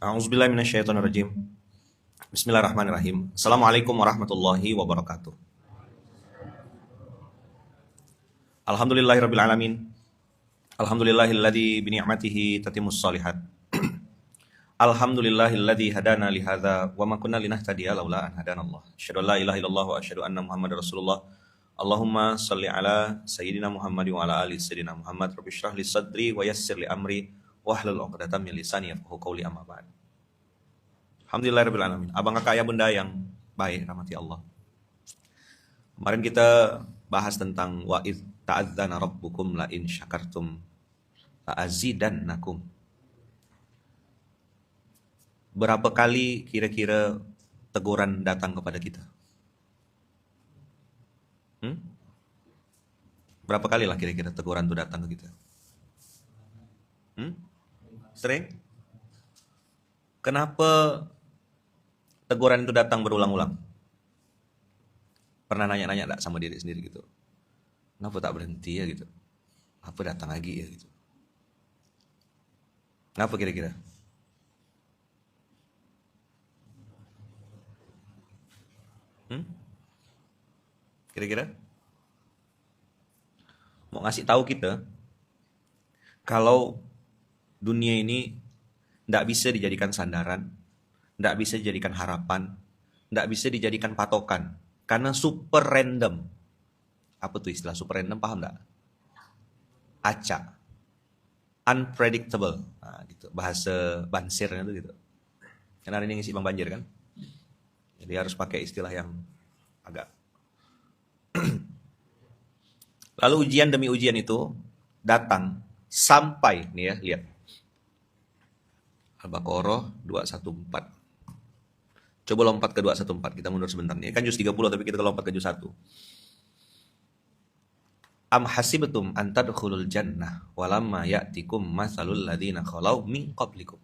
A'udzubillahi minasyaitonirrajim. Bismillahirrahmanirrahim. Assalamualaikum warahmatullahi wabarakatuh. Alhamdulillahirabbil alamin. Alhamdulillahilladzi bi ni'matihi tatimmus shalihat. Alhamdulillahilladzi hadana li hadza wa ma kunna linahtadiya laula an hadanallah. Asyhadu an la ilaha illallah wa asyhadu anna Muhammadar Rasulullah. Allahumma shalli ala sayyidina Muhammad wa ala ali sayyidina Muhammad. Rabbi shrah li sadri wa yassir li amri wahlul 'uqdatam min lisani yafqahu qawli, amma ba'd. Alhamdulillahirabbil alamin. Abang kakak ayah bunda yang baik rahmati Allah. Kemarin kita bahas tentang wa id ta'adzana rabbukum la in syakartum la azidannakum. Berapa kali kira-kira teguran datang kepada kita? Berapa kali lah kira-kira teguran itu datang ke kita? Sering? Kenapa teguran itu datang berulang-ulang? Pernah nanya-nanya enggak sama diri sendiri gitu? Kenapa tak berhenti ya gitu? Apa datang lagi ya gitu? Kenapa kira-kira? Kira-kira? Mau ngasih tahu kita, kalau dunia ini tidak bisa dijadikan sandaran, tidak bisa dijadikan harapan, tidak bisa dijadikan patokan, karena super random. Apa tuh istilah super random, paham nggak? Acak, unpredictable, nah, gitu. Bahasa bansirnya tuh gitu. Karena ini ngisi Bang Banjir kan, jadi harus pakai istilah yang agak. Lalu ujian demi ujian itu datang sampai, nih ya, lihat. Al-Baqarah 214. Coba lompat ke 214, kita mundur sebentar nih. Kan juz 30 tapi kita lompat ke juz 1. Am hasibtum an tadkhulul jannah walamma ya'tikum matsalul ladzina khalau min qablikum.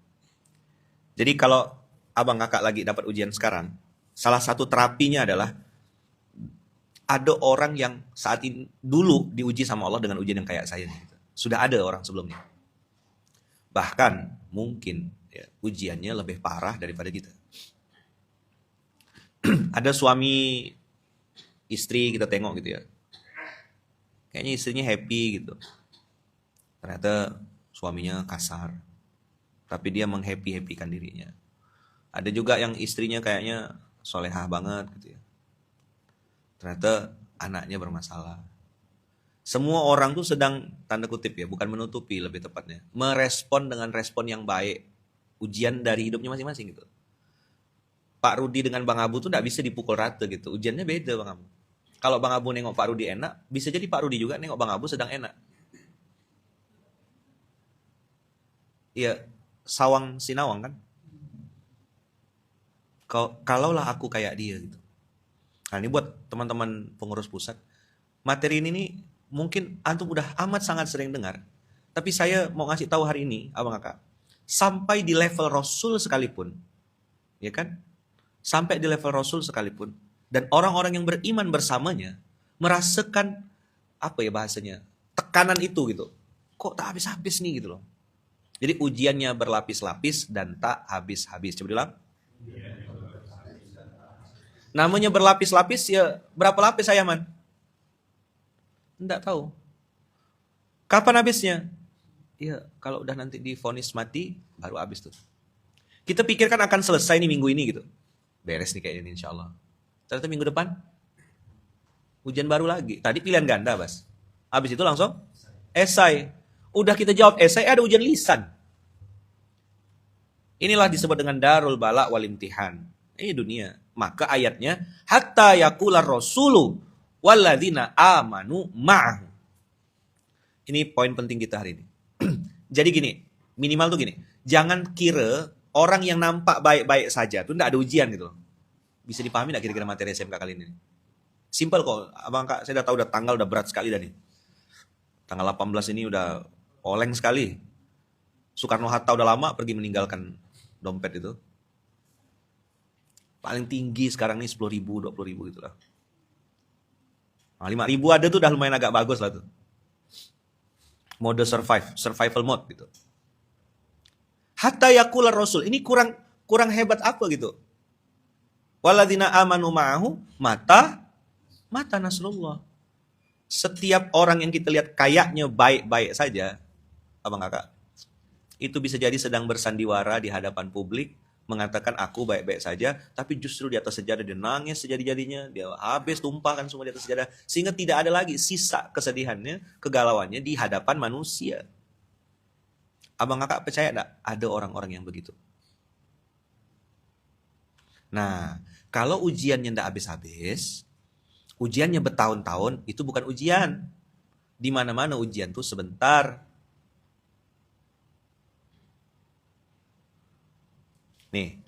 Jadi kalau abang kakak lagi dapat ujian sekarang, salah satu terapinya adalah ada orang yang saat ini dulu diuji sama Allah dengan ujian yang kayak saya gitu. Sudah ada orang sebelumnya. Bahkan mungkin ya, ujiannya lebih parah daripada kita. Ada suami istri kita tengok gitu ya. Kayaknya istrinya happy gitu. Ternyata suaminya kasar. Tapi dia menghappy-happykan dirinya. Ada juga yang istrinya kayaknya solehah banget gitu ya. Ternyata anaknya bermasalah. Semua orang tuh sedang, tanda kutip ya, bukan menutupi lebih tepatnya, merespon dengan respon yang baik ujian dari hidupnya masing-masing gitu. Pak Rudi dengan Bang Abu tuh gak bisa dipukul rata gitu. Ujiannya beda Bang Abu. Kalau Bang Abu nengok Pak Rudi enak, bisa jadi Pak Rudi juga nengok Bang Abu sedang enak. Iya, sawang sinawang kan. Kalaulah aku kayak dia gitu. Nah ini buat teman-teman pengurus pusat. Materi ini nih mungkin antum udah amat sangat sering dengar. Tapi saya mau ngasih tahu hari ini, abang kakak. Sampai di level Rasul sekalipun. Ya kan? Sampai di level Rasul sekalipun. Dan orang-orang yang beriman bersamanya merasakan, apa ya bahasanya, tekanan itu gitu. Kok tak habis-habis nih gitu loh. Jadi ujiannya berlapis-lapis dan tak habis-habis. Coba bilang. Namanya berlapis-lapis ya, berapa lapis saya man? Enggak tahu. Kapan habisnya? Ya kalau udah nanti divonis mati baru habis tuh. Kita pikirkan akan selesai nih minggu ini gitu. Beres nih kayak ini insya Allah. Ternyata minggu depan ujian baru lagi. Tadi pilihan ganda Bas. Habis itu langsung esai. Udah kita jawab esai, ada ujian lisan. Inilah disebut dengan darul bala wal imtihan. Ini dunia. Maka ayatnya hatta yaqular rasulu walladzina amanu ma'ahu. Ini poin penting kita hari ini. Jadi gini, minimal tuh gini. Jangan kira orang yang nampak baik-baik saja tuh enggak ada ujian gitu loh. Bisa dipahami enggak kira-kira materi SMK kali ini? Simpel kok. Abang Kak, saya udah tahu udah tanggal udah berat sekali dah nih. Tanggal 18 ini udah oleng sekali. Soekarno-Hatta udah lama pergi meninggalkan dompet itu. Paling tinggi sekarang nih 10.000, 20.000 gitu lah. Nah, 5.000 ada tuh udah lumayan agak bagus lah tuh. Mode survival mode gitu. Hatta yaqula Rasul. Ini kurang hebat apa gitu. Walladzina amanu ma'ahu mata nasrullah. Setiap orang yang kita lihat kayaknya baik-baik saja, abang kakak, itu bisa jadi sedang bersandiwara di hadapan publik, mengatakan aku baik-baik saja, tapi justru di atas sejadah dia nangis sejadi-jadinya, dia habis tumpahkan semua di atas sejadah, sehingga tidak ada lagi sisa kesedihannya, kegalauannya di hadapan manusia. Abang kakak percaya enggak ada orang-orang yang begitu? Nah, kalau ujiannya enggak habis-habis, ujiannya bertahun-tahun, itu bukan ujian. Di mana-mana ujian tuh sebentar. Nih,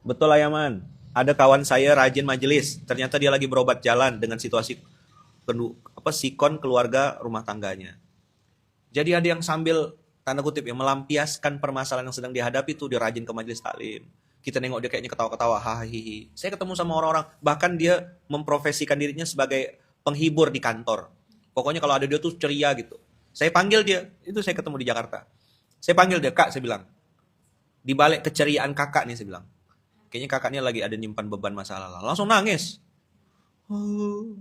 betul Ayaman. Ada kawan saya rajin majelis. Ternyata dia lagi berobat jalan dengan situasi sikon keluarga rumah tangganya. Jadi ada yang sambil tanda kutip yang melampiaskan permasalahan yang sedang dihadapi tuh dia rajin ke majelis taklim. Kita nengok dia kayaknya ketawa-ketawa, hahihi. Saya ketemu sama orang-orang, bahkan dia memprofesikan dirinya sebagai penghibur di kantor. Pokoknya kalau ada dia tuh ceria gitu. Saya panggil dia, itu saya ketemu di Jakarta. Saya panggil dia, Kak, saya bilang. Di balik keceriaan kakak nih, saya bilang. Kayaknya kakaknya lagi ada nyimpan beban masa lalu. Langsung nangis. Oh,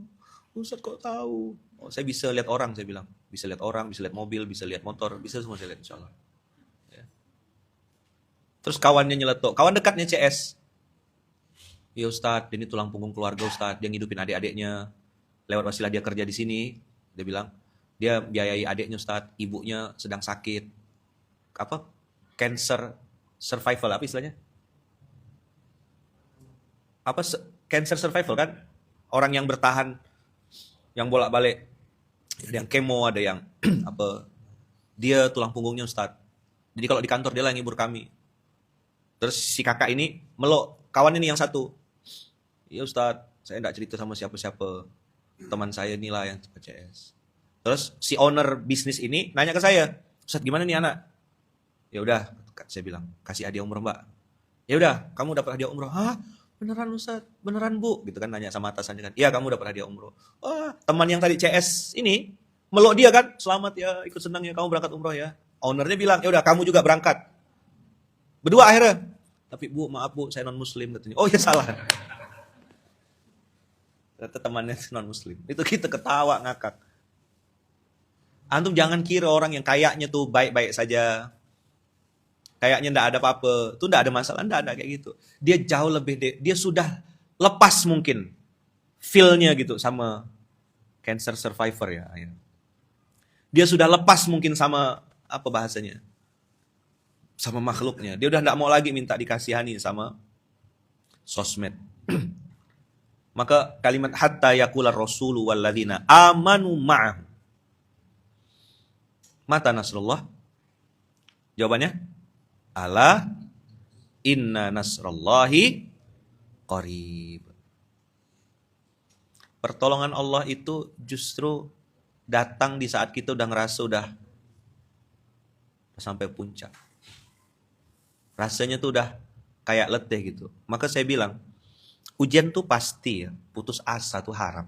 Ustadz kok tahu? Oh, saya bisa lihat orang, saya bilang. Bisa lihat orang, bisa lihat mobil, bisa lihat motor, bisa semua saya lihat, insya Allah. Terus kawannya nyeletuk, kawan dekatnya CS. Ya Ustadz, ini tulang punggung keluarga Ustadz, dia ngidupin adik-adiknya. Lewat wasilah dia kerja di sini, dia bilang, dia biayai adiknya Ustadz, ibunya sedang sakit. Apa? Cancer survival, apa istilahnya? Apa? Cancer survival kan? Orang yang bertahan, yang bolak-balik. Ada yang kemo, ada yang apa? Dia tulang punggungnya Ustadz. Jadi kalau di kantor dia lah yang ngibur kami. Terus si kakak ini meluk kawan ini yang satu. Iya Ustadz, saya enggak cerita sama siapa-siapa. Teman saya inilah yang CS. Terus si owner bisnis ini nanya ke saya, Ustadz gimana nih anak? Ya udah, saya bilang, kasih hadiah umroh Mbak. Ya udah, kamu dapat hadiah umroh. Hah? Beneran Ustadz? Beneran Bu? Gitu kan nanya sama atasannya kan. Iya kamu dapat hadiah umroh. Wah, teman yang tadi CS ini meluk dia kan, selamat ya, ikut senang ya kamu berangkat umroh ya. Ownernya bilang, ya udah kamu juga berangkat. Berdua akhirnya. Tapi Bu, maaf Bu, saya non-muslim katanya. Oh ya salah. Ternyata temannya non-muslim. Itu kita ketawa ngakak. Antum jangan kira orang yang kayaknya tuh baik-baik saja. Kayaknya enggak ada apa-apa. Itu enggak ada masalah, enggak ada kayak gitu. Dia jauh lebih, dia sudah lepas mungkin feel-nya gitu sama cancer survivor ya. Dia sudah lepas mungkin sama apa bahasanya? Sama makhluknya. Dia udah enggak mau lagi minta dikasihani sama sosmed. Maka kalimat hatta yaqular rasulu walladzina amanu ma'ahu. Mata nasrullah? Jawabannya? Ala inna nasrallahi qarib. Pertolongan Allah itu justru datang di saat kita udah ngerasa udah sampai puncak. Rasanya tuh udah kayak letih gitu. Maka saya bilang, ujian tuh pasti ya, putus asa tuh haram.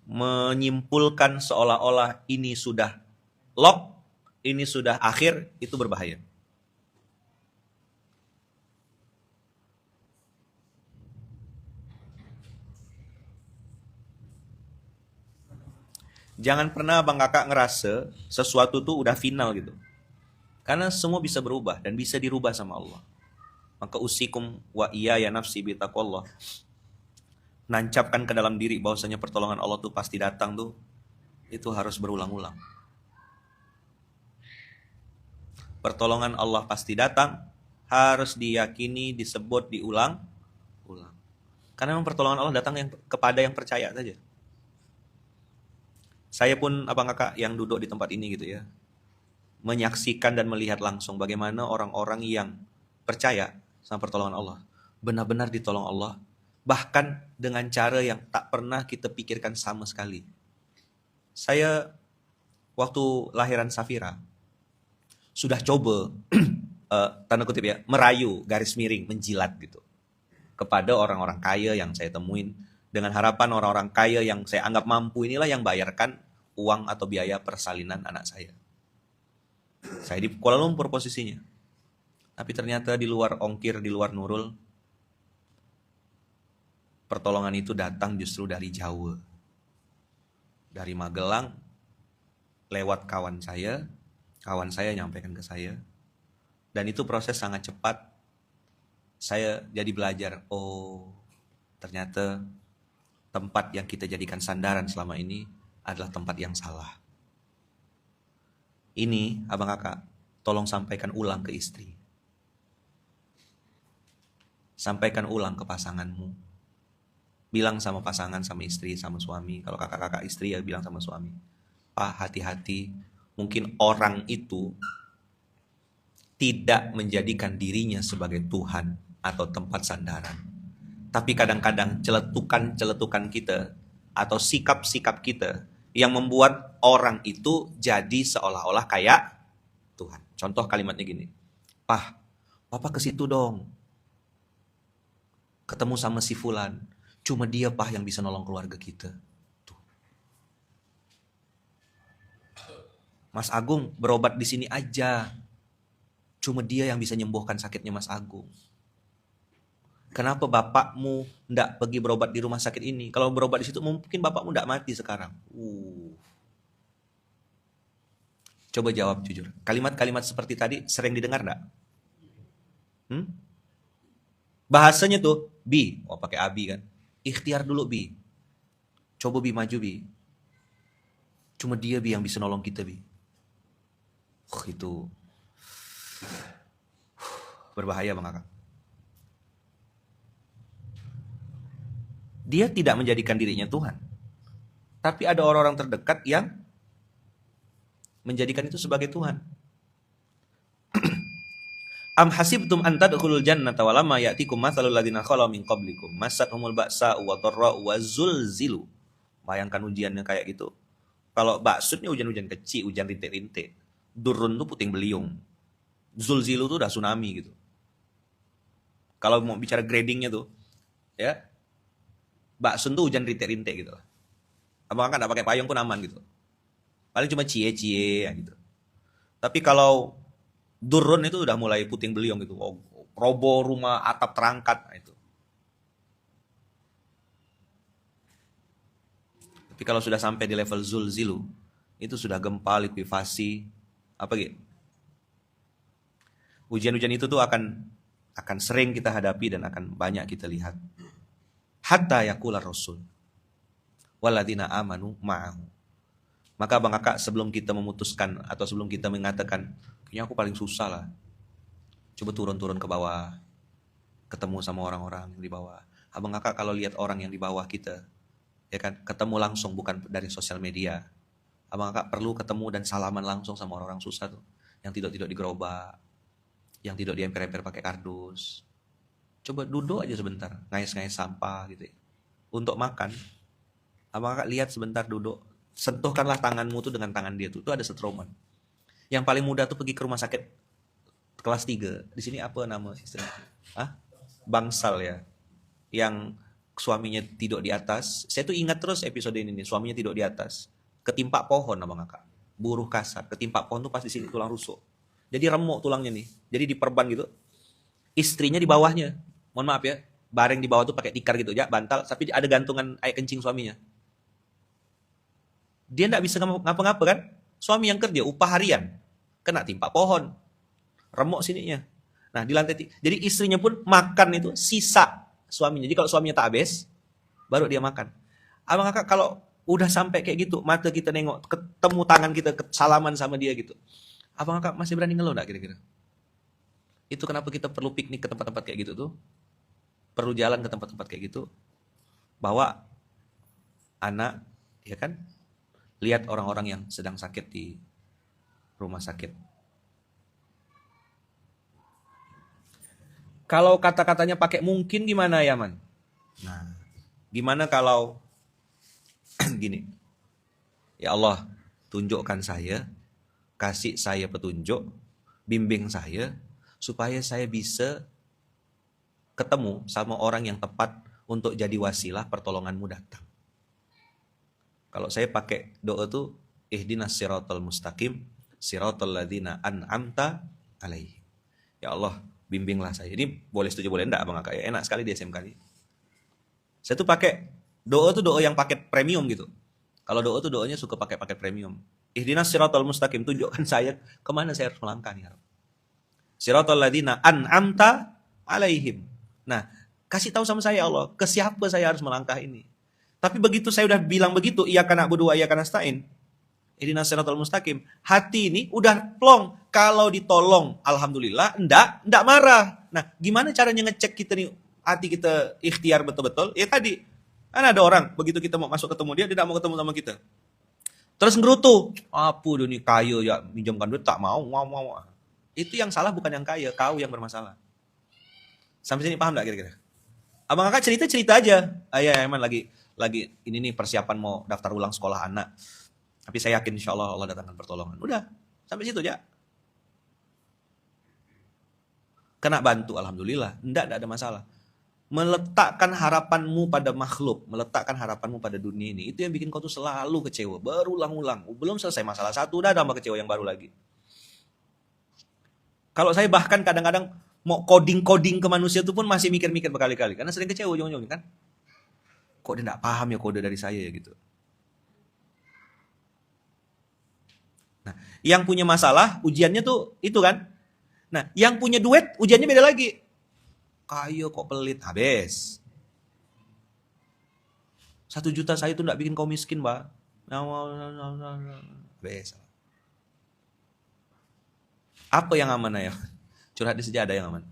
Menyimpulkan seolah-olah ini sudah lock, ini sudah akhir, itu berbahaya. Jangan pernah bang kakak ngerasa sesuatu tuh udah final gitu. Karena semua bisa berubah dan bisa dirubah sama Allah. Maka usikum wa iya ya nafsi bitaqwallah. Nancapkan ke dalam diri bahwasanya pertolongan Allah tuh pasti datang tuh. Itu harus berulang-ulang. Pertolongan Allah pasti datang, harus diyakini, disebut, diulang-ulang. Karena memang pertolongan Allah datang kepada yang percaya saja. Saya pun abang kakak yang duduk di tempat ini gitu ya, menyaksikan dan melihat langsung bagaimana orang-orang yang percaya sama pertolongan Allah benar-benar ditolong Allah, bahkan dengan cara yang tak pernah kita pikirkan sama sekali. Saya waktu lahiran Safira sudah coba tanda kutip ya, merayu, garis miring, menjilat gitu kepada orang-orang kaya yang saya temuin, dengan harapan orang-orang kaya yang saya anggap mampu inilah yang bayarkan uang atau biaya persalinan anak saya. Saya di Kuala Lumpur posisinya. Tapi ternyata di luar ongkir, di luar Nurul, pertolongan itu datang justru dari Jawa. Dari Magelang, lewat kawan saya nyampaikan ke saya. Dan itu proses sangat cepat. Saya jadi belajar, oh ternyata tempat yang kita jadikan sandaran selama ini adalah tempat yang salah. Ini, abang kakak, tolong sampaikan ulang ke istri. Sampaikan ulang ke pasanganmu. Bilang sama pasangan, sama istri, sama suami. Kalau kakak-kakak istri ya bilang sama suami. Pak, hati-hati. Mungkin orang itu tidak menjadikan dirinya sebagai Tuhan atau tempat sandaran. Tapi kadang-kadang celetukan-celetukan kita atau sikap-sikap kita yang membuat orang itu jadi seolah-olah kayak Tuhan. Contoh kalimatnya gini. Pah, papa ke situ dong. Ketemu sama si Fulan. Cuma dia pah yang bisa nolong keluarga kita. Tuh. Mas Agung berobat di sini aja. Cuma dia yang bisa nyembuhkan sakitnya Mas Agung. Kenapa bapakmu ndak pergi berobat di rumah sakit ini? Kalau berobat di situ mungkin bapakmu ndak mati sekarang. Coba jawab jujur. Kalimat-kalimat seperti tadi sering didengar ndak? Bahasanya tuh Bi, pakai abi kan. Ikhtiar dulu Bi. Coba Bi maju Bi. Cuma dia Bi yang bisa nolong kita Bi. Itu berbahaya Bang Kakak. Dia tidak menjadikan dirinya Tuhan. Tapi ada orang-orang terdekat yang menjadikan itu sebagai Tuhan. Am hasibtum an tadkhulul jannata wa lamma ya'tikum mathalul ladzina khalu min qablikum massatuhumul ba'sa wa dharra wa zulzilu. Bayangkan ujiannya kayak gitu. Kalau baksudnya hujan-hujan kecil, hujan rintik-rintik. Durun tuh puting beliung. Zulzilu tuh udah tsunami gitu. Kalau mau bicara gradingnya tuh, ya, baksun tuh hujan rintik-rintik gitu. Abang kan nggak pakai payung pun aman gitu. Paling cuma cie-cie ya gitu. Tapi kalau durun itu udah mulai puting beliung gitu. Roboh rumah, atap terangkat. Nah itu. Tapi kalau sudah sampai di level zulzilu, itu sudah gempa, likuifasi, apa gitu. Ujian-ujian itu tuh akan sering kita hadapi dan akan banyak kita lihat. Hatta yaqula rasul walladzina amanu ma'ahu. Maka Bang Kakak sebelum kita memutuskan atau sebelum kita mengatakan kayaknya aku paling susah lah, coba turun-turun ke bawah, ketemu sama orang-orang di bawah. Abang Kakak kalau lihat orang yang di bawah kita, ya kan, ketemu langsung bukan dari sosial media. Abang Kakak perlu ketemu dan salaman langsung sama orang-orang susah tuh, yang tidak di gerobak, yang tidak diemper-emper pakai kardus. Coba duduk aja sebentar, ngais-ngais sampah gitu ya. Untuk makan, abang Kakak lihat sebentar duduk, sentuhkanlah tanganmu tuh dengan tangan dia tuh ada setroman. Yang paling mudah tuh pergi ke rumah sakit kelas 3. Di sini apa nama istilahnya? Bangsal ya. Yang suaminya tidur di atas. Saya tuh ingat terus episode ini nih, suaminya tidur di atas. Ketimpa pohon abang Kakak. Buruh kasar, ketimpa pohon tuh pas di sini tulang rusuk. Jadi remuk tulangnya nih. Jadi diperban gitu. Istrinya di bawahnya. Mohon maaf ya. Bareng di bawah tuh pakai tikar gitu ya, bantal, tapi ada gantungan air kencing suaminya. Dia enggak bisa ngapa-ngapa kan? Suami yang kerja, upah harian. Kena timpa pohon. Remuk sininya. Nah, di lantai. Jadi istrinya pun makan itu sisa suaminya. Jadi kalau suaminya tak habis, baru dia makan. Abang Kakak kalau udah sampai kayak gitu, mata kita nengok, ketemu tangan kita, salaman sama dia gitu. Abang Kakak masih berani ngeluh enggak kira-kira? Itu kenapa kita perlu piknik ke tempat-tempat kayak gitu tuh. Perlu jalan ke tempat-tempat kayak gitu. Bawa anak, ya kan? Lihat orang-orang yang sedang sakit di rumah sakit. Kalau kata-katanya pakai mungkin gimana ya, Man? Nah, gimana kalau gini? Ya Allah, tunjukkan saya, kasih saya petunjuk, bimbing saya, supaya saya bisa ketemu sama orang yang tepat untuk jadi wasilah pertolonganmu datang. Kalau saya pakai doa tuh ihdinas siratal mustaqim siratal ladzina an'amta alaihim. Ya Allah, bimbinglah saya. Ini boleh setuju boleh enggak Abang Kakak ya? Enak sekali di SMK ini. Saya tuh pakai doa tuh doa yang paket premium gitu. Kalau doa tuh doanya suka pakai paket premium. Ihdinas siratal mustaqim, tunjukkan saya kemana saya harus melangkah nih. Siratal ladzina an'amta alaihim. Nah, kasih tahu sama saya Allah, ke siapa saya harus melangkah ini. Tapi begitu saya udah bilang begitu, iyyaka na'budu wa iyyaka nasta'in, ihdinas siratal mustaqim, hati ini udah plong. Kalau ditolong, alhamdulillah, enggak marah. Nah, gimana caranya ngecek kita nih, hati kita ikhtiar betul-betul? Ya tadi, kan ada orang, begitu kita mau masuk ketemu dia tidak mau ketemu sama kita. Terus ngerutu, apa dia nih kaya ya, minjamkan duit tak mau. Itu yang salah bukan yang kaya, kau yang bermasalah. Sampai sini paham enggak kira-kira? Abang Kakak cerita aja. Ya emang lagi ini nih persiapan mau daftar ulang sekolah anak. Tapi saya yakin insya Allah Allah datangkan pertolongan. Udah, sampai situ aja. Kena bantu, alhamdulillah. Enggak ada masalah. Meletakkan harapanmu pada makhluk, meletakkan harapanmu pada dunia ini, itu yang bikin kau tuh selalu kecewa, berulang-ulang. Belum selesai masalah satu, udah tambah kecewa yang baru lagi. Kalau saya bahkan kadang-kadang mau coding ke manusia itu pun masih mikir-mikir berkali-kali, karena sering kecewa ujung-ujungnya kan. Kok dia nggak paham ya kode dari saya ya gitu. Nah, yang punya masalah ujiannya tuh itu kan. Nah, yang punya duit ujiannya beda lagi. Kaya kok pelit, habis. 1 juta saya tuh nggak bikin kau miskin, Mbak. Habis. Apa yang aman ya? Curhat di sejadah yang aman.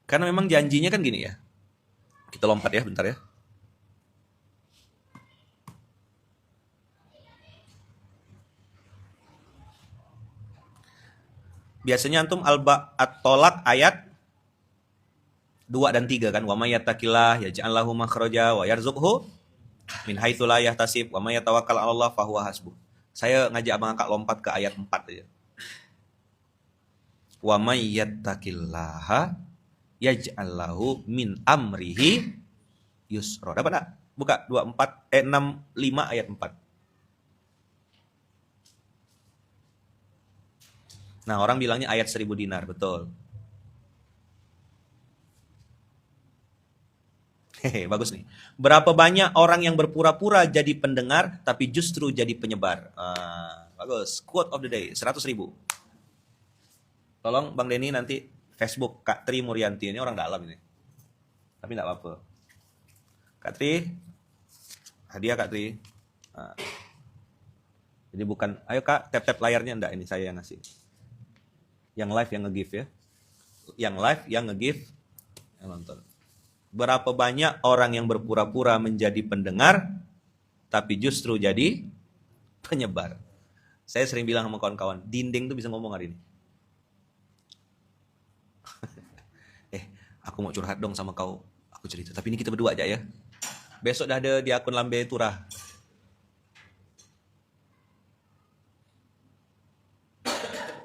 Karena memang janjinya kan gini ya. Kita lompat ya bentar ya. Biasanya antum At-Tolak ayat 2 dan 3 kan. Wa may yattaqillah yaj'al lahu makhraja wa yarzuqhu min haitsu la yahtasib wa may yatawakkal 'ala Allah fa huwa hasbuh. Saya ngajak Abang Kakak lompat ke ayat 4 aja. Wa may yattaqillaha yaj'al lahu min amrihi yusra. Dapat enggak? Buka 65 ayat 4. Nah, orang bilangnya ayat 1000 dinar, betul. Hehe, bagus nih. Berapa banyak orang yang berpura-pura jadi pendengar, tapi justru jadi penyebar. Bagus. Quote of the day, 100.000. Tolong Bang Denny nanti Facebook Kak Tri Muryanti. Ini orang dalam ini. Tapi enggak apa-apa. Kak Tri, hadiah Kak Tri. Jadi bukan, ayo Kak, tap-tap layarnya, enggak, ini saya yang ngasih. Yang live yang nge-give ya. Yang live yang nge-give yang nonton. Berapa banyak orang yang berpura-pura menjadi pendengar tapi justru jadi penyebar. Saya sering bilang sama kawan-kawan, dinding tuh bisa ngomong hari ini. Aku mau curhat dong sama kau. Aku cerita, tapi ini kita berdua aja ya. Besok dah ada di akun Lambe Turah.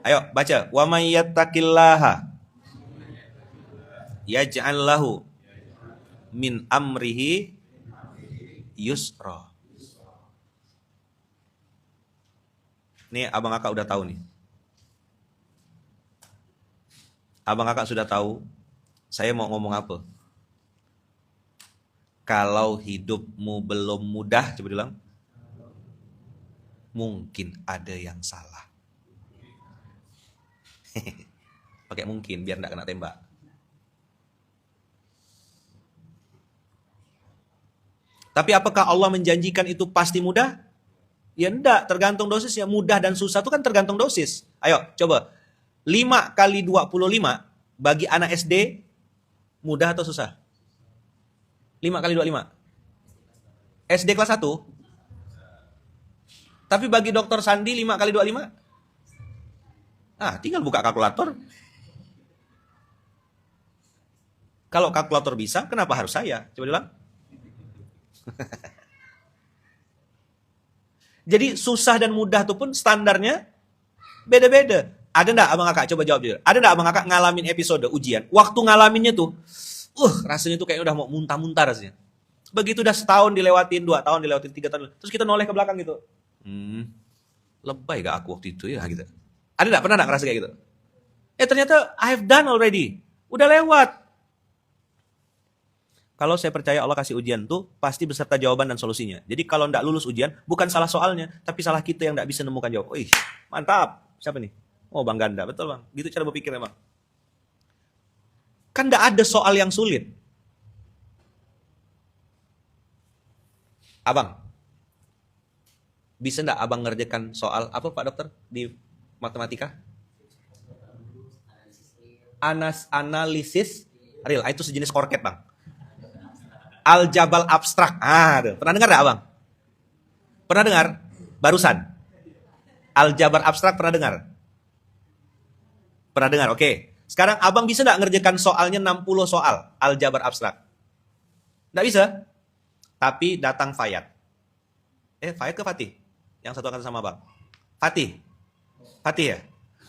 Ayo baca. Wa may yattaqillaha yaj'al lahu min amrihi yusra. Nih Abang Kakak udah tahu nih. Abang Kakak sudah tahu saya mau ngomong apa. Kalau hidupmu belum mudah, coba bilang, mungkin ada yang salah. Pakai mungkin biar enggak kena tembak. Tapi apakah Allah menjanjikan itu pasti mudah? Ya enggak, tergantung dosis ya. Mudah dan susah itu kan tergantung dosis. Ayo coba 5 kali 25 bagi anak SD mudah atau susah? 5 kali 25 SD kelas 1. Tapi bagi Dokter Sandi 5 kali 25, tinggal buka kalkulator. Kalau kalkulator bisa, kenapa harus saya? Coba bilang. Jadi susah dan mudah itu pun standarnya beda-beda. Ada enggak Abang Kakak? Coba jawab jujur. Ada enggak Abang Kakak ngalamin episode ujian? Waktu ngalaminnya tuh, rasanya tuh kayak udah mau muntah-muntah rasanya. Begitu udah setahun dilewatin, 2 tahun dilewatin, 3 tahun, terus kita noleh ke belakang gitu. lebay gak aku waktu itu ya gitu. Ada nggak, pernah nggak ngerasa kayak gitu? Ternyata I have done already. Udah lewat. Kalau saya percaya Allah kasih ujian tuh pasti beserta jawaban dan solusinya. Jadi kalau nggak lulus ujian, bukan salah soalnya, tapi salah kita yang nggak bisa nemukan jawab. Wih, mantap. Siapa nih? Oh, Bang Ganda. Betul, Bang. Gitu cara berpikirnya, Bang. Kan nggak ada soal yang sulit. Abang, bisa nggak abang ngerjakan soal apa Pak Dokter di matematika? Analisis real. Itu sejenis korket, Bang. Aljabal abstrak. Pernah dengar nggak, Abang? Pernah dengar? Barusan. Aljabar abstrak pernah dengar? Pernah dengar, oke. Sekarang abang bisa nggak ngerjakan soalnya 60 soal aljabar abstrak? Nggak bisa. Tapi datang Fayat. Fayat ke Fatih? Yang satu akan sama abang. Fatih. Fatih ya?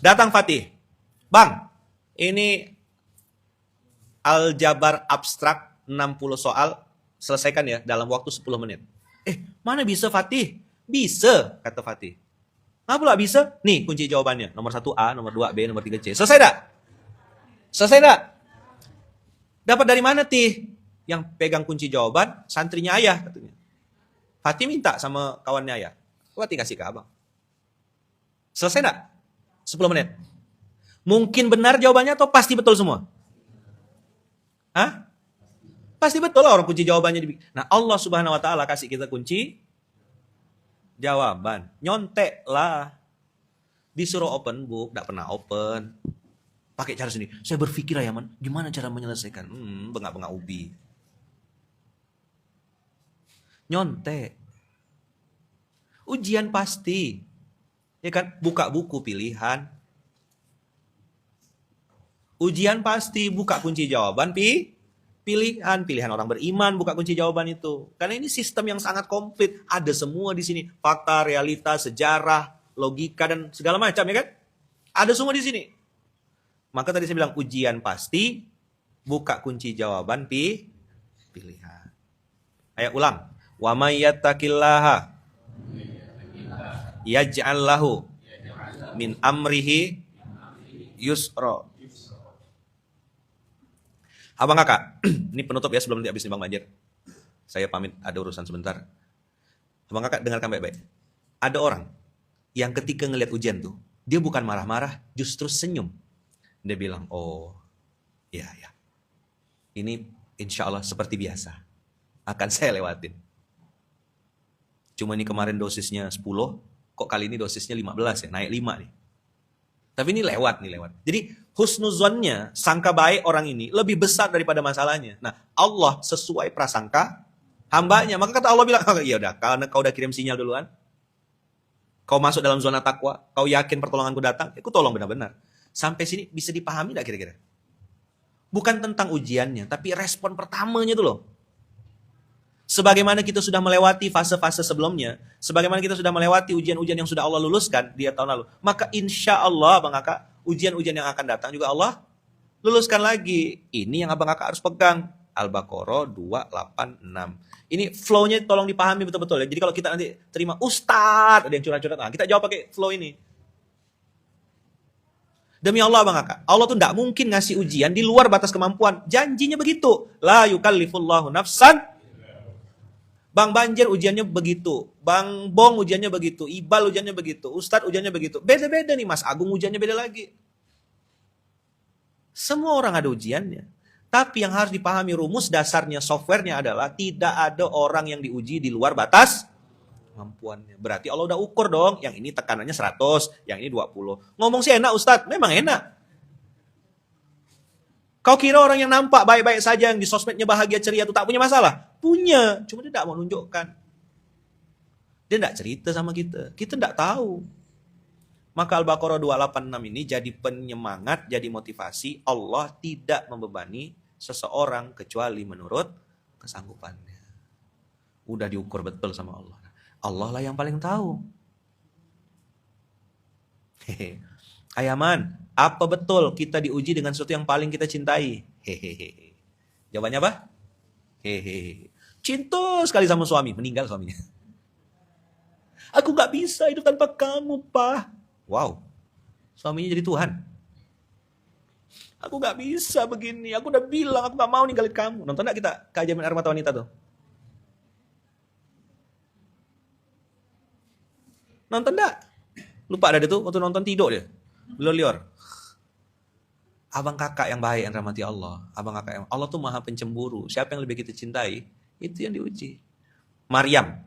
Datang Fatih. Bang, ini aljabar abstrak 60 soal, selesaikan ya dalam waktu 10 menit. Mana bisa Fatih? Bisa, kata Fatih. Kenapa pula bisa? Nih kunci jawabannya. Nomor 1A, nomor 2B, nomor 3C. Selesai dah? Selesai dah? Dapat dari mana, Tih? Yang pegang kunci jawaban, santrinya ayah, katanya. Fatih minta sama kawannya ayah. Fatih kasih ke abang. Selesai dah? 10 menit. Mungkin benar jawabannya atau pasti betul semua? Hah? Pasti betul lah orang kunci jawabannya dibikin. Nah, Allah Subhanahu wa taala kasih kita kunci jawaban. Nyontek lah. Disuruh open book, enggak pernah open. Pakai cara sendiri. Saya berpikir ya, Man, gimana cara menyelesaikan? Bengak-bengak ubi. Nyontek. Ujian pasti. Ya kan, buka buku pilihan. Ujian pasti, buka kunci jawaban pilihan orang beriman buka kunci jawaban itu. Karena ini sistem yang sangat komplit, ada semua di sini, fakta, realita, sejarah, logika dan segala macam ya kan? Ada semua di sini. Maka tadi saya bilang ujian pasti, buka kunci jawaban pilihan. Ayo ulang. Wa may yattaqillaha yaj'al lahu min amrihi yusra. Abang kakak, ini penutup ya sebelum habis nih Bang Banjir. Saya pamit, ada urusan sebentar. Abang kakak dengarkan baik-baik. Ada orang yang ketika ngelihat ujian tuh, dia bukan marah-marah, justru senyum. Dia bilang, oh ya. Ini insya Allah seperti biasa. Akan saya lewatin. Cuma ini kemarin dosisnya 10, kok kali ini dosisnya 15 ya, naik 5 nih. Tapi ini lewat. Jadi husnuzonnya, sangka baik orang ini lebih besar daripada masalahnya. Nah, Allah sesuai prasangka hambanya. Maka kata Allah bilang, ya udah, karena kau udah kirim sinyal duluan, kau masuk dalam zona takwa, kau yakin pertolonganku datang, aku tolong benar-benar. Sampai sini bisa dipahami gak kira-kira? Bukan tentang ujiannya, tapi respon pertamanya itu loh. Sebagaimana kita sudah melewati fase-fase sebelumnya, sebagaimana kita sudah melewati ujian-ujian yang sudah Allah luluskan di tahun lalu, maka insya Allah Abang Kakak, ujian-ujian yang akan datang juga Allah luluskan lagi. Ini yang Abang Kakak harus pegang. Al-Baqarah 286. Ini flow-nya tolong dipahami betul-betul ya. Jadi kalau kita nanti terima Ustadz, ada yang curhat-curhat, nah, kita jawab pakai flow ini. Demi Allah Abang Kakak, Allah tuh tidak mungkin ngasih ujian di luar batas kemampuan. Janjinya begitu. La yukallifullahu nafsan. Bang Banjir ujiannya begitu, Bang Bong ujiannya begitu, Ibal ujiannya begitu, Ustadz ujiannya begitu. Beda-beda nih, Mas Agung ujiannya beda lagi. Semua orang ada ujiannya. Tapi yang harus dipahami rumus dasarnya, softwarenya adalah tidak ada orang yang diuji di luar batas kemampuannya. Berarti Allah udah ukur dong, yang ini tekanannya 100, yang ini 20. Ngomong sih enak Ustadz, memang enak. Kau kira orang yang nampak baik-baik saja, yang di sosmednya bahagia ceria itu tak punya masalah? Punya, cuma dia tidak mau nunjukkan. Dia tidak cerita sama kita. Kita tidak tahu. Maka Al-Baqarah 286 ini jadi penyemangat, jadi motivasi. Allah tidak membebani seseorang kecuali menurut kesanggupannya. Udah diukur betul sama Allah. Allah lah yang paling tahu. Ayaman, apa betul kita diuji dengan sesuatu yang paling kita cintai? Hehehe. Jawabannya apa? Hehehe. Cinta sekali sama suami, meninggal suaminya. Aku gak bisa hidup tanpa kamu, Pak. Wow, suaminya jadi Tuhan. Aku gak bisa begini, aku udah bilang aku gak mau ninggalin kamu. Nonton gak kita keajaiban air mata wanita tuh? Nonton gak? Lupa ada tuh, waktu nonton tidur dia. Lior-lior. Abang kakak yang baik yang rahmati Allah. Abang kakak yang Allah tuh maha pencemburu. Siapa yang lebih kita cintai, itu yang diuji. Maryam.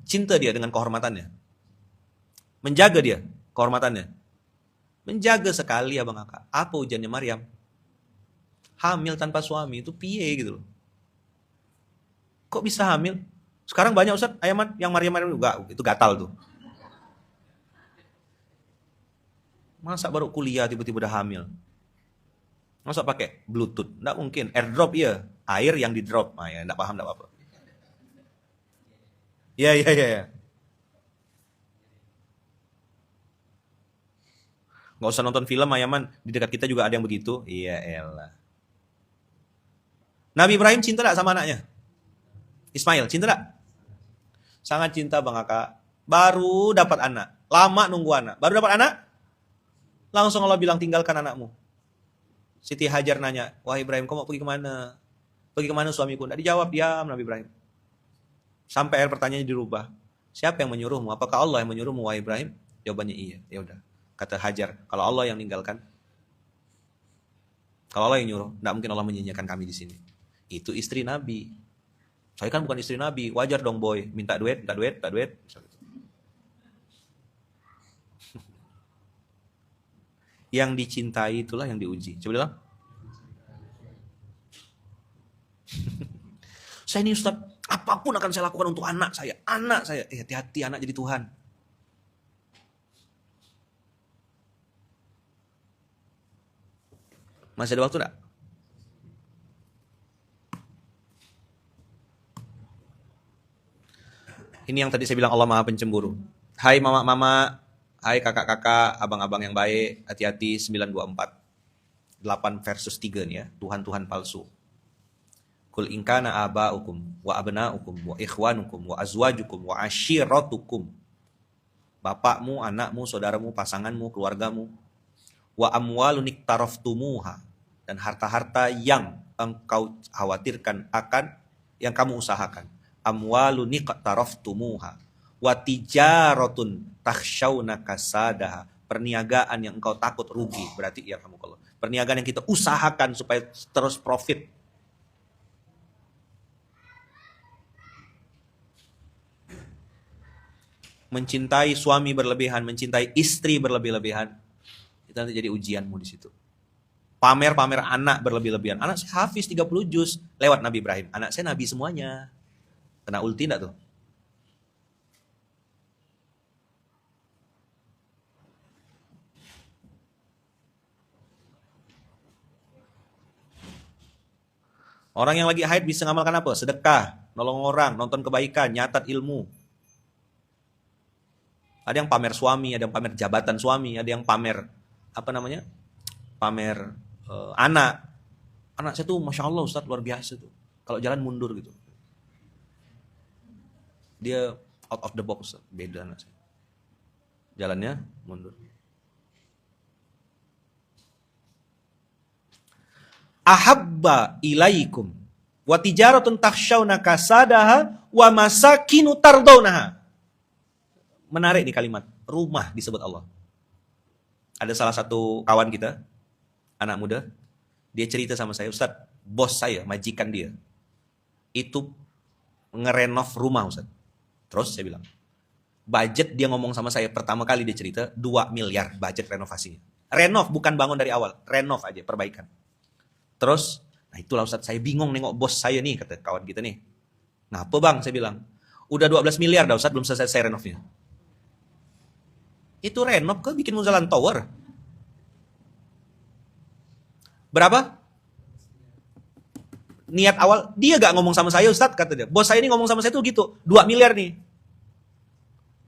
Cinta dia dengan kehormatannya. Menjaga dia kehormatannya. Menjaga sekali abang kakak. Apa ujiannya Maryam? Hamil tanpa suami itu piye gitu loh. Kok bisa hamil? Sekarang banyak Ustaz, ayaman yang Maryam juga itu gatal tuh. Masa baru kuliah tiba-tiba udah hamil? Masa pakai Bluetooth? Nggak mungkin. Airdrop ya, air yang di drop. Nah, ya, nggak paham, nggak apa-apa. Ya. Nggak usah nonton film, ayaman. Di dekat kita juga ada yang begitu. Iya elah. Nabi Ibrahim cinta nggak sama anaknya? Ismail, cinta nggak? Sangat cinta bang kakak. Baru dapat anak. Lama nunggu anak. Baru dapat anak, langsung Allah bilang tinggalkan anakmu. Siti Hajar nanya, wah Ibrahim kau mau pergi kemana? Pergi kemana suamiku? Nggak dijawab, diam Nabi Ibrahim. Sampai akhir pertanyaannya dirubah. Siapa yang menyuruhmu? Apakah Allah yang menyuruhmu wahai Ibrahim? Jawabannya iya. Ya udah. Kata Hajar, kalau Allah yang ninggalkan, kalau Allah yang nyuruh, nggak mungkin Allah menyanyiakan kami di sini. Itu istri Nabi. Saya kan bukan istri Nabi, wajar dong boy, minta duit. Yang dicintai itulah yang diuji. Coba bilang. Saya ini Ustaz, apapun akan saya lakukan untuk anak saya. Hati-hati anak jadi Tuhan. Masih ada waktu enggak? Ini yang tadi saya bilang Allah Maha Pencemburu. Hai mama-mama, hai kakak-kakak, abang-abang yang baik, hati-hati 924. 8 versus 3 nih ya, Tuhan-Tuhan palsu. Kul inkana aba'ukum wa abna'ukum wa ikhwanukum wa azwajukum wa ashiratukum. Bapakmu, anakmu, saudaramu, pasanganmu, keluargamu. Wa amwalun iktaraftumuha. Dan harta-harta yang engkau khawatirkan akan, yang kamu usahakan. Amwalun iktaraftumuha. Wa tijaratun takhshawna kasadaha. Perniagaan yang engkau takut rugi. Berarti ya kamu kalau perniagaan yang kita usahakan supaya terus profit. Mencintai suami berlebihan, mencintai istri berlebih-lebihan, itu nanti jadi ujianmu di situ. Pamer-pamer anak berlebih-lebihan. Anak saya hafiz 30 juz lewat Nabi Ibrahim. Anak saya nabi semuanya. Kena ulti enggak tuh? Orang yang lagi haid bisa ngamalkan apa? Sedekah, nolong orang, nonton kebaikan, nyatat ilmu. Ada yang pamer suami, ada yang pamer jabatan suami, ada yang pamer pamer anak. Anak saya tuh masya Allah Ustadz luar biasa tuh. Kalau jalan mundur gitu. Dia out of the box, Ustadz. Beda anak saya. Jalannya mundur. Ahabba ilaikum wa tijaratun takhshawna kasadaha wa masakinu tardawnaha. Menarik nih kalimat, rumah disebut Allah. Ada salah satu kawan kita, anak muda, dia cerita sama saya, Ustadz, bos saya, majikan dia, itu ngerenov rumah Ustadz. Terus saya bilang, budget dia ngomong sama saya, pertama kali dia cerita, 2 miliar budget renovasinya. Renov, bukan bangun dari awal, renov aja, perbaikan. Terus, nah itulah Ustadz, saya bingung nengok bos saya nih, kata kawan kita nih. Ngapa bang, saya bilang, udah 12 miliar dah Ustadz, belum selesai renovnya. Itu renov ke bikin Muzalan Tower? Berapa? Niat awal, dia gak ngomong sama saya Ustadz, kata dia. Bos saya ini ngomong sama saya tuh gitu, 2 miliar nih.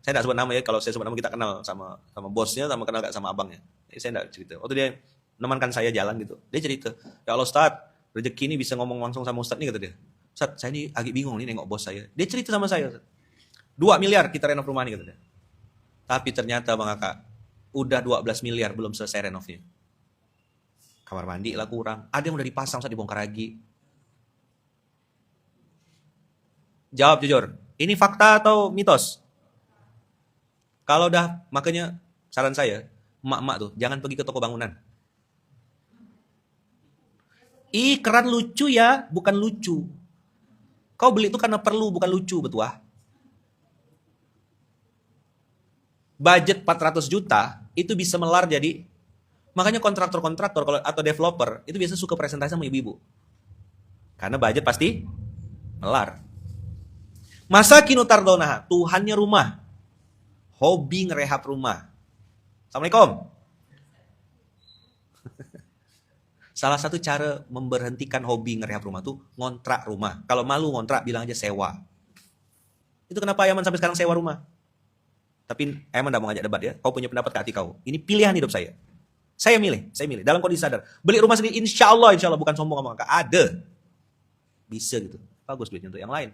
Saya gak sebut nama ya, kalau saya sebut nama kita kenal sama bosnya, sama kenal gak sama abangnya. Jadi saya gak cerita. Waktu dia menemankan saya jalan gitu, dia cerita, ya Allah Ustadz, rezeki ini bisa ngomong langsung sama Ustadz nih, kata dia. Ustadz, saya ini agak bingung nih nengok bos saya. Dia cerita sama saya, Ustadz. 2 miliar kita renov rumah ini katanya. Tapi ternyata Bang Kakak, udah 12 miliar belum selesai renovnya. Kamar mandi lah kurang. Ada yang udah dipasang, saat dibongkar lagi. Jawab jujur. Ini fakta atau mitos? Kalau udah, makanya saran saya, emak-emak tuh, jangan pergi ke toko bangunan. Ih, keran lucu ya, bukan lucu. Kau beli itu karena perlu, bukan lucu, betul ah. Budget 400 juta, itu bisa melar jadi, makanya kontraktor-kontraktor atau developer, itu biasa suka presentasi sama ibu-ibu. Karena budget pasti melar. Masa kinutardonah, Tuhannya rumah. Hobi ngerehab rumah. Assalamualaikum. Salah satu cara memberhentikan hobi ngerehab rumah tuh ngontrak rumah. Kalau malu ngontrak, bilang aja sewa. Itu kenapa Ayaman sampai sekarang sewa rumah. Tapi Ayaman tidak mau ngajak debat ya. Kau punya pendapat ke hati kau. Ini pilihan hidup saya. Saya milih. Dalam kondisi sadar. Beli rumah sendiri, insya Allah bukan sombong sama kakak. Ada. Bisa gitu. Bagus duitnya untuk yang lain.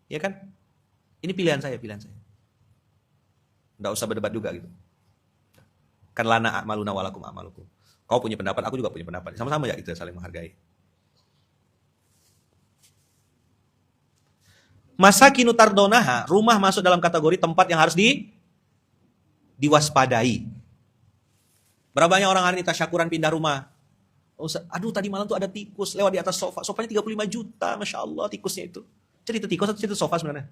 Ya kan? Ini pilihan saya. Nggak usah berdebat juga gitu. Kan lana a'maluna walakum a'malukum. Kau punya pendapat, aku juga punya pendapat. Sama-sama ya kita saling menghargai. Masakinu tardonaha, rumah masuk dalam kategori tempat yang harus diwaspadai. Berapa banyak orang hari ini tasyakuran pindah rumah? Aduh tadi malam tuh ada tikus lewat di atas sofa. Sofanya 35 juta, Masya Allah tikusnya itu. Cerita tikus atau cerita sofa sebenarnya?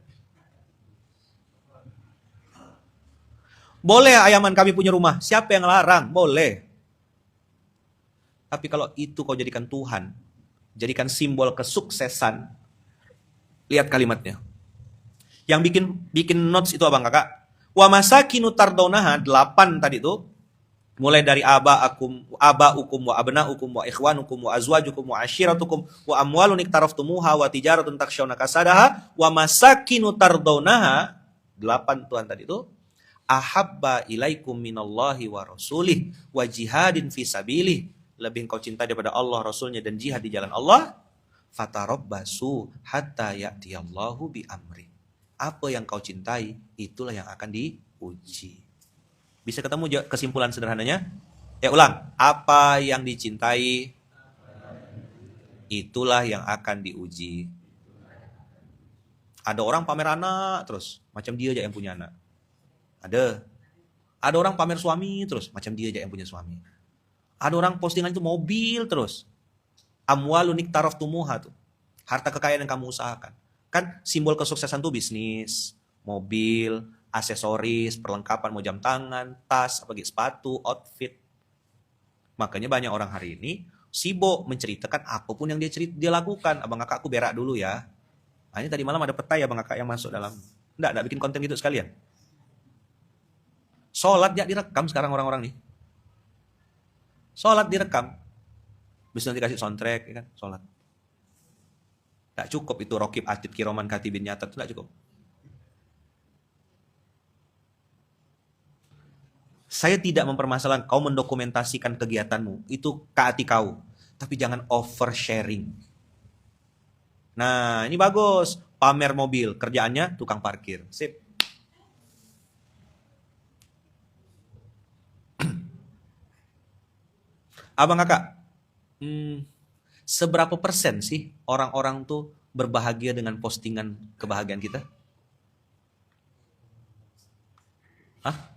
Boleh Ayaman kami punya rumah. Siapa yang larang? Boleh. Tapi kalau itu kau jadikan Tuhan, jadikan simbol kesuksesan, lihat kalimatnya. Yang bikin notes itu abang kakak. Wa masakinu tardonaha, 8 tadi itu. Mulai dari abaukum wa abnaukum wa ikhwanukum wa azwajukum wa ashiratukum wa amwalun iktaraftumuha wa tijaratun takshawna kasadaha wa masakinu tardonaha, 8 Tuhan tadi itu. Ahabba ilaikum minallahi wa rasulih wa jihadin fi sabilih, lebih engkau cinta daripada Allah, Rasulnya, dan jihad di jalan Allah. Fatarabbasu hatta ya'tiyallahu bi amri. Apa yang kau cintai, itulah yang akan diuji. Bisa ketemu kesimpulan sederhananya? Ya ulang. Apa yang dicintai, itulah yang akan diuji. Ada orang pamer anak terus, macam dia aja yang punya anak. Ada orang pamer suami terus, macam dia aja yang punya suami. Ada orang postingan itu mobil terus. Amwalun iktaraftumuha tuh. Harta kekayaan yang kamu usahakan. Kan simbol kesuksesan tuh bisnis, mobil, aksesoris, perlengkapan, mau jam tangan, tas, sepatu, outfit. Makanya banyak orang hari ini sibuk menceritakan apapun yang dia lakukan. Abang kakak aku berak dulu ya. Nah, ini tadi malam ada petai abang kakak yang masuk dalam. Enggak bikin konten gitu sekalian. Sholat ya direkam sekarang orang-orang nih. Sholat direkam. Bisa nanti kasih soundtrack, ya kan? Sholat. Tak cukup itu rokib atid kiroman katibin nyatat, itu tak cukup. Saya tidak mempermasalahkan kau mendokumentasikan kegiatanmu, itu ke hati kau. Tapi jangan oversharing. Nah, ini bagus. Pamer mobil, kerjaannya tukang parkir. Sip. Abang kakak, seberapa persen sih orang-orang tuh berbahagia dengan postingan kebahagiaan kita? Hah?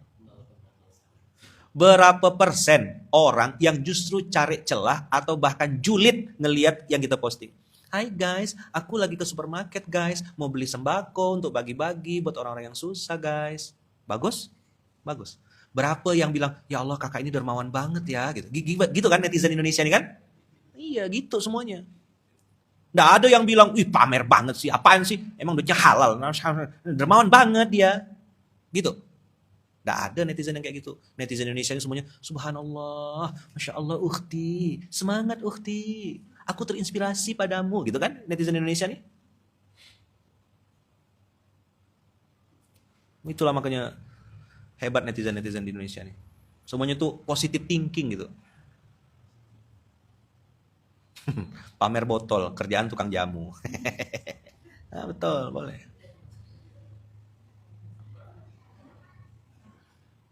Berapa persen orang yang justru cari celah atau bahkan julid ngelihat yang kita posting? Hai guys, aku lagi ke supermarket guys, mau beli sembako untuk bagi-bagi buat orang-orang yang susah guys. Bagus? Bagus. Berapa yang bilang, ya Allah kakak ini dermawan banget ya, gitu. Gitu kan netizen Indonesia ini kan? Iya gitu semuanya. Nggak ada yang bilang, wih pamer banget sih, apaan sih? Emang duitnya halal, dermawan banget dia. Gitu. Nggak ada netizen yang kayak gitu. Netizen Indonesia ini semuanya, subhanallah, Masya Allah ukhti, semangat ukhti, aku terinspirasi padamu, gitu kan netizen Indonesia nih. Itulah makanya hebat netizen-netizen di Indonesia nih. Semuanya tuh positive thinking gitu. Pamer botol, kerjaan tukang jamu. Nah, betul, boleh.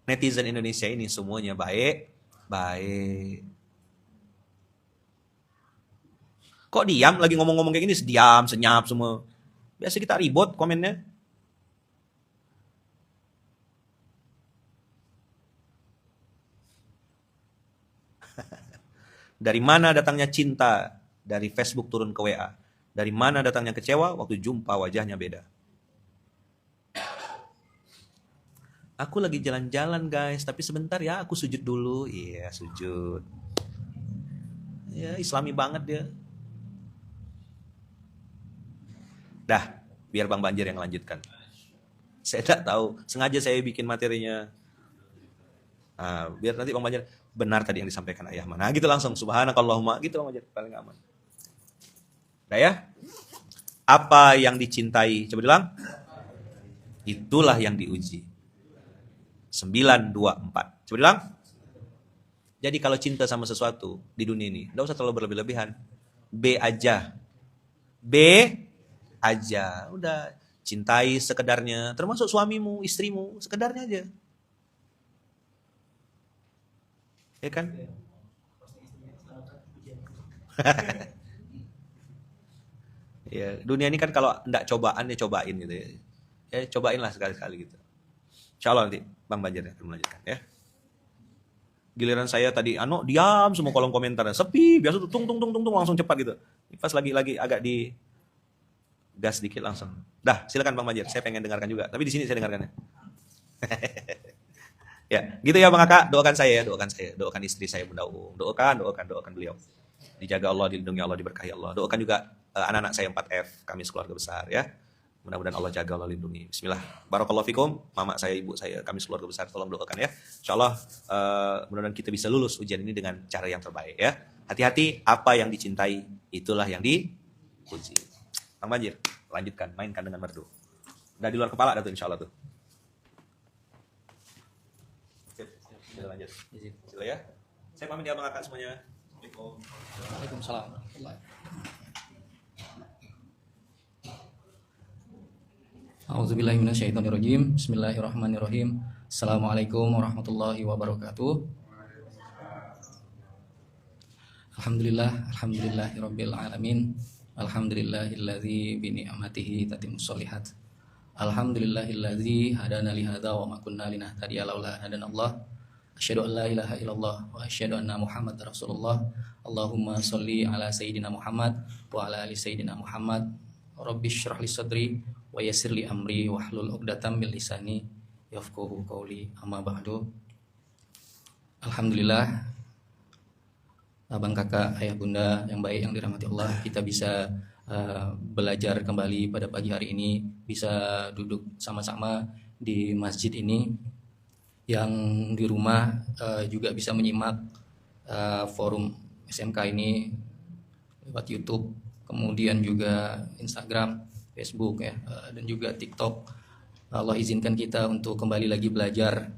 Netizen Indonesia ini semuanya baik. Kok diam lagi ngomong-ngomong kayak gini, diam, senyap semua. Biasa kita ribut komennya. Dari mana datangnya cinta? Dari Facebook turun ke WA. Dari mana datangnya kecewa? Waktu jumpa wajahnya beda. Aku lagi jalan-jalan guys, tapi sebentar ya aku sujud dulu. Iya, sujud. Ya, Islami banget dia. Dah, biar Bang Banjir yang lanjutkan. Saya tidak tahu, sengaja saya bikin materinya. Biar nanti Bang Banjir benar tadi yang disampaikan ayah mana. Gitu langsung, subhanakallahumma, gitu Bang Banjir, paling aman. Udah ya? Apa yang dicintai? Coba bilang. Itulah yang diuji. 924. Coba bilang. Jadi kalau cinta sama sesuatu di dunia ini, tidak usah terlalu berlebih-lebihan. B aja. Udah, cintai sekedarnya. Termasuk suamimu, istrimu, sekedarnya aja. Ya kan? Ya, dunia ini kan kalau enggak cobaan ya cobain gitu ya. Ya cobainlah sekali-kali gitu. Insyaallah nanti Bang Banjir akan melanjutkan ya. Giliran saya tadi diam semua kolom komentarnya sepi, biasa tuh tung langsung cepat gitu. Pas lagi agak di gas dikit langsung. Dah, silakan Bang Banjir. Saya pengen dengarkan juga, tapi di sini saya dengarkannya. Ya, gitu ya Bang Kakak, doakan saya, doakan istri saya Bunda Uung. Doakan beliau. Dijaga Allah, dilindungi Allah, diberkahi Allah. Doakan juga anak-anak saya 4F, kami sekeluarga besar ya. Mudah-mudahan Allah jaga, Allah lindungi. Bismillah. Barakallahu fikum. Mama saya, ibu saya, kami sekeluarga besar, tolong doakan ya. Insyaallah mudah-mudahan kita bisa lulus ujian ini dengan cara yang terbaik ya. Hati-hati, apa yang dicintai itulah yang dipuji. Bang Banjir, lanjutkan, mainkan dengan merdu. Udah di luar kepala dah tuh insyaallah tuh. Sila lanjut. Sila ya. Saya pamit ya Bang Kakak semuanya. Assalamualaikum. Waalaikumsalam. A'udzubillahi minasyaitonirrajim. Bismillahirrahmanirrahim. Assalamualaikum warahmatullahi wabarakatuh. Alhamdulillahirabbil alamin. Alhamdulillahilladzi bi ni'matihi tatimmus sholihat. Alhamdulillahilladzi hadana li hadza wa ma kunna linahtadiya laula hadanallah. Asyhadu an la ilaha illallah wa asyhadu anna Muhammadar Rasulullah. Allahumma sholli ala sayyidina Muhammad wa ala ali sayyidina Muhammad. Rabbi shrah li sadri wa yassir li amri wahlul 'uqdatam min lisani yafqahu qawli. Amma ba'du. Alhamdulillah, abang kakak, ayah bunda yang baik yang dirahmati Allah, kita bisa belajar kembali pada pagi hari ini, bisa duduk sama-sama di masjid ini. Yang di rumah juga bisa menyimak forum SMK ini lewat YouTube, kemudian juga Instagram, Facebook ya, dan juga TikTok. Allah izinkan kita untuk kembali lagi belajar.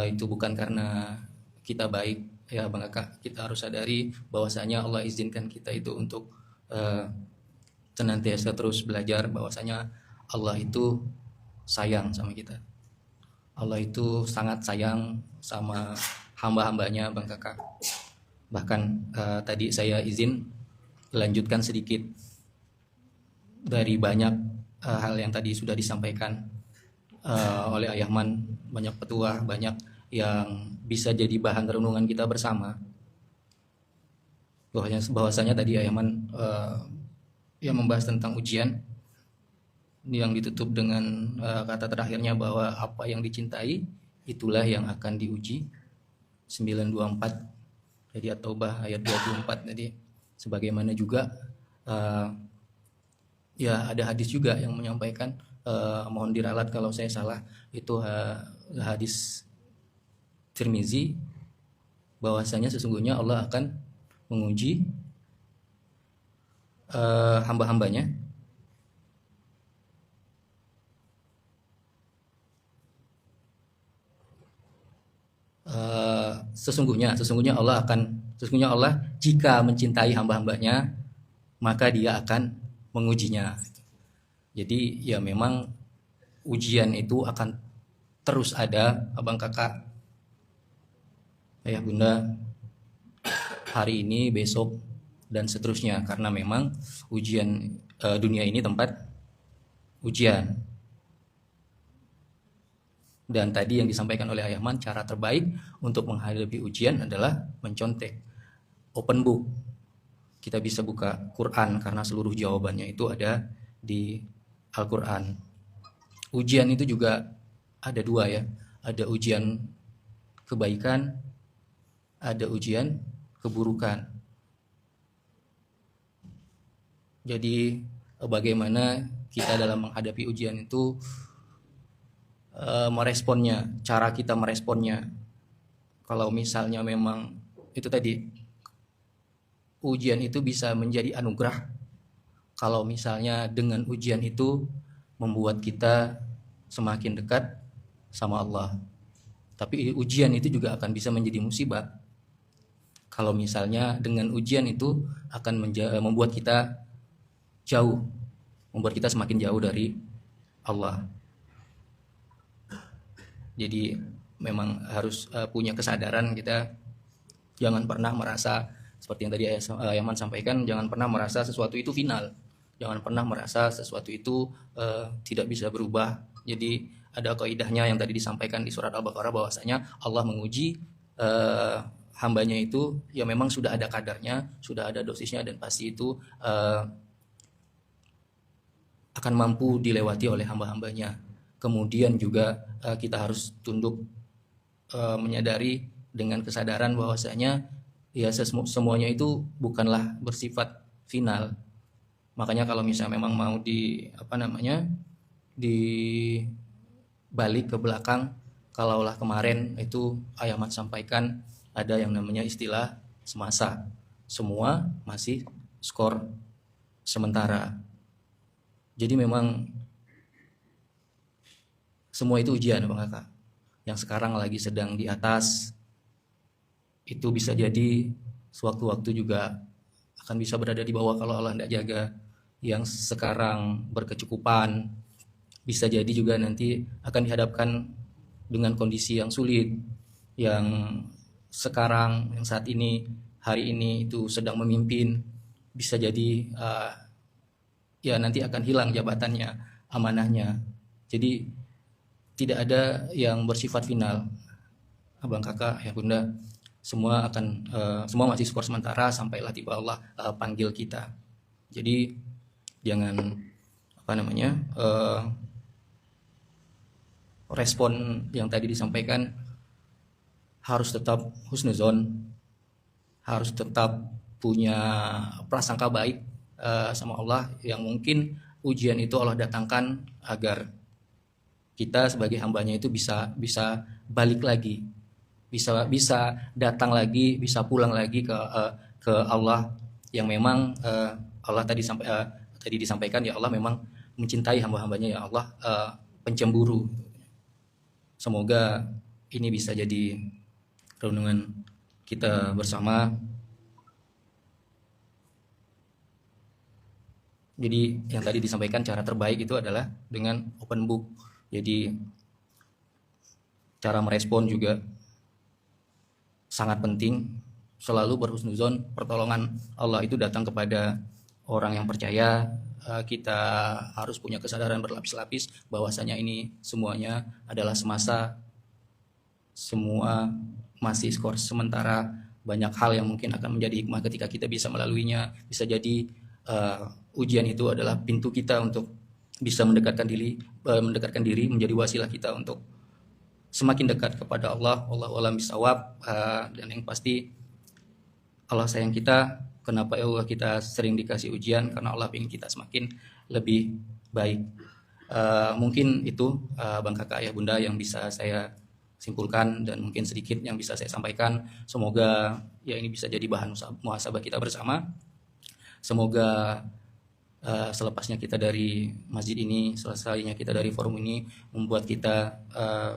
Itu bukan karena kita baik ya Bang Kakak, kita harus sadari bahwasanya Allah izinkan kita itu untuk senantiasa terus belajar, bahwasanya Allah itu sayang sama kita. Allah itu sangat sayang sama hamba-hambanya Bang Kakak. Bahkan tadi saya izin lanjutkan sedikit dari banyak hal yang tadi sudah disampaikan oleh Ayahman, banyak petuah, banyak yang bisa jadi bahan renungan kita bersama. Bahwasanya tadi Ayahman yang membahas tentang ujian yang ditutup dengan kata terakhirnya bahwa apa yang dicintai itulah yang akan diuji. 924 jadi At-Taubah ayat 24 tadi. Sebagaimana juga ya ada hadis juga yang menyampaikan, mohon diralat kalau saya salah, itu hadis Tirmizi, bahwasanya sesungguhnya Allah akan menguji hamba-hambanya sesungguhnya Allah jika mencintai hamba-hambanya maka dia akan mengujinya. Jadi ya memang ujian itu akan terus ada abang kakak, ayah bunda, hari ini, besok, dan seterusnya, karena memang ujian dunia ini tempat ujian. Dan tadi yang disampaikan oleh Ayahman, cara terbaik untuk menghadapi ujian adalah mencontek, open book. Kita bisa buka Quran karena seluruh jawabannya itu ada di Al-Quran. Ujian itu juga ada dua ya, ada ujian kebaikan, ada ujian keburukan. Jadi bagaimana kita dalam menghadapi ujian itu meresponnya, cara kita meresponnya. Kalau misalnya memang itu tadi, ujian itu bisa menjadi anugerah kalau misalnya dengan ujian itu membuat kita semakin dekat sama Allah. Tapi ujian itu juga akan bisa menjadi musibah kalau misalnya dengan ujian itu akan membuat kita jauh, membuat kita semakin jauh dari Allah. Jadi memang harus punya kesadaran, kita jangan pernah merasa seperti yang tadi Ayahman sampaikan, jangan pernah merasa sesuatu itu final, jangan pernah merasa sesuatu itu tidak bisa berubah. Jadi ada kaidahnya yang tadi disampaikan di surat Al-Baqarah, bahwasanya Allah menguji hambanya itu ya memang sudah ada kadarnya, sudah ada dosisnya, dan pasti itu akan mampu dilewati oleh hamba-hambanya. Kemudian juga kita harus tunduk menyadari dengan kesadaran bahwasanya ya semuanya itu bukanlah bersifat final. Makanya kalau misalnya memang mau dibalik ke belakang, kalaulah kemarin itu Ayahman sampaikan ada yang namanya istilah semasa, semua masih skor sementara. Jadi memang semua itu ujian Bang Kakak. Yang sekarang lagi sedang di atas, itu bisa jadi sewaktu-waktu juga akan bisa berada di bawah kalau Allah tidak jaga. Yang sekarang berkecukupan, bisa jadi juga nanti akan dihadapkan dengan kondisi yang sulit. Yang sekarang, yang saat ini, hari ini itu sedang memimpin, bisa jadi ya nanti akan hilang jabatannya, amanahnya. Jadi tidak ada yang bersifat final, abang kakak, ayah bunda, semua masih skor sementara sampailah tiba Allah panggil kita. Jadi jangan respon yang tadi disampaikan, harus tetap husnuzon, harus tetap punya prasangka baik sama Allah, yang mungkin ujian itu Allah datangkan agar kita sebagai hambanya itu bisa balik lagi, bisa datang lagi, bisa pulang lagi ke Allah, yang memang Allah tadi disampaikan, ya Allah memang mencintai hamba-hambanya, ya Allah pencemburu. Semoga ini bisa jadi renungan kita bersama. Jadi yang tadi disampaikan, cara terbaik itu adalah dengan open book. Jadi cara merespon juga sangat penting. Selalu berhusnuzon, pertolongan Allah itu datang kepada orang yang percaya. Kita harus punya kesadaran berlapis-lapis bahwasanya ini semuanya adalah semasa, semua masih skor sementara. Banyak hal yang mungkin akan menjadi hikmah ketika kita bisa melaluinya. Bisa jadi ujian itu adalah pintu kita untuk bisa mendekatkan diri menjadi wasilah kita untuk semakin dekat kepada Allah. Wallahu a'lam bishawab. Dan yang pasti Allah sayang kita. Kenapa ya Allah kita sering dikasih ujian? Karena Allah ingin kita semakin lebih baik. Mungkin itu bang kakak ayah bunda yang bisa saya simpulkan, dan mungkin sedikit yang bisa saya sampaikan. Semoga ya ini bisa jadi bahan muhasabah kita bersama. Semoga selepasnya kita dari masjid ini, selesainya kita dari forum ini, membuat kita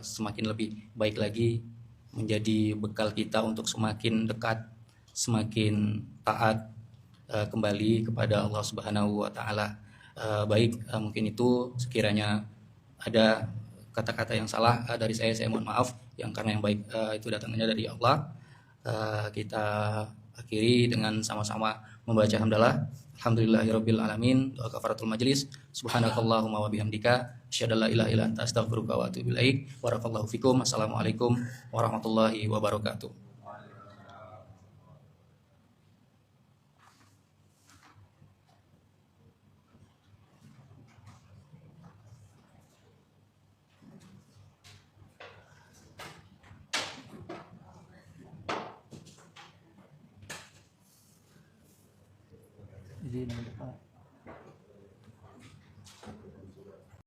semakin lebih baik lagi, menjadi bekal kita untuk semakin dekat, semakin taat kembali kepada Allah Subhanahu wa taala. Mungkin itu sekiranya ada kata-kata yang salah dari saya mohon maaf. Yang karena yang baik itu datangnya dari Allah. Kita akhiri dengan sama-sama membaca hamdalah. Alhamdulillahirabbil alamin. Doa kafaratul majlis. Subhanakallahumma wa bihamdika asyhadu an la ilaha illa anta astaghfiruka wa atubu ilaik. Barakallahu fikum. Assalamualaikum warahmatullahi wabarakatuh. Izin Pak.